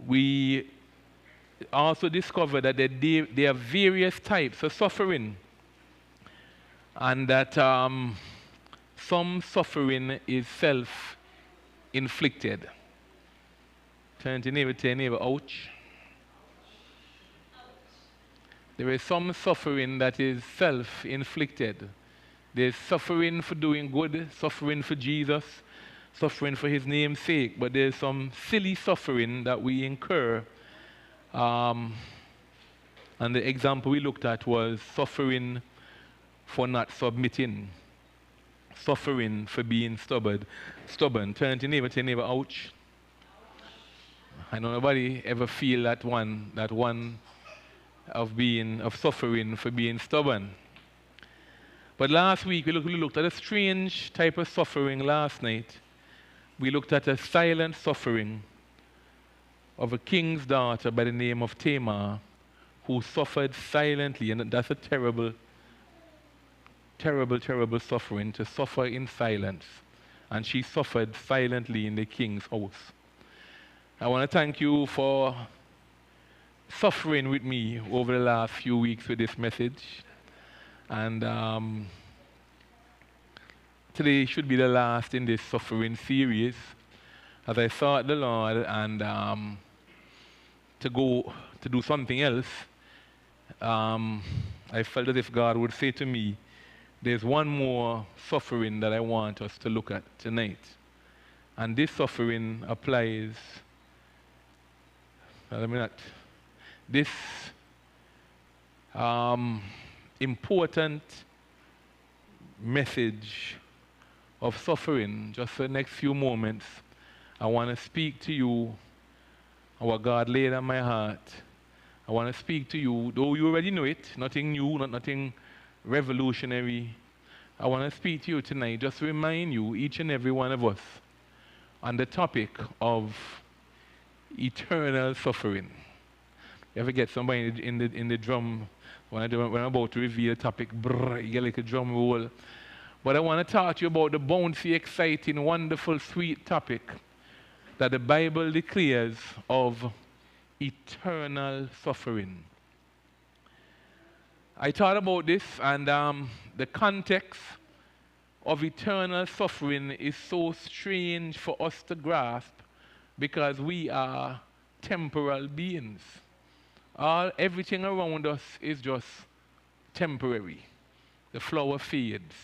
we also discovered that there are various types of suffering, and that some suffering is self-inflicted. Turn to neighbor, tell neighbor, ouch. There is some suffering that is self-inflicted. There's suffering for doing good, suffering for Jesus, suffering for his name's sake, but there's some silly suffering that we incur. And the example we looked at was suffering for not submitting, suffering for being stubborn. Turn to neighbor, tell neighbor, ouch. I know nobody ever feel that one of suffering for being stubborn. But last week we looked at a strange type of suffering last night. We looked at a silent suffering of a king's daughter by the name of Tamar, who suffered silently, and that's a terrible, terrible, terrible suffering, to suffer in silence. And she suffered silently in the king's house. I want to thank you for suffering with me over the last few weeks with this message. And today should be the last in this suffering series. As I sought the Lord and to go to do something else, I felt as if God would say to me, there's one more suffering that I want us to look at tonight. And this suffering applies, this important message of suffering, just for the next few moments, I want to speak to you what God laid on my heart. I want to speak to you, though you already know it, nothing new, nothing revolutionary. I want to speak to you tonight, just to remind you, each and every one of us, on the topic of eternal suffering. You ever get somebody in the drum, when I'm about to reveal a topic, brrr, you get like a drum roll. But I want to talk to you about the bouncy, exciting, wonderful, sweet topic that the Bible declares of eternal suffering. I thought about this, and the context of eternal suffering is so strange for us to grasp because we are temporal beings. Everything around us is just temporary. The flower fades.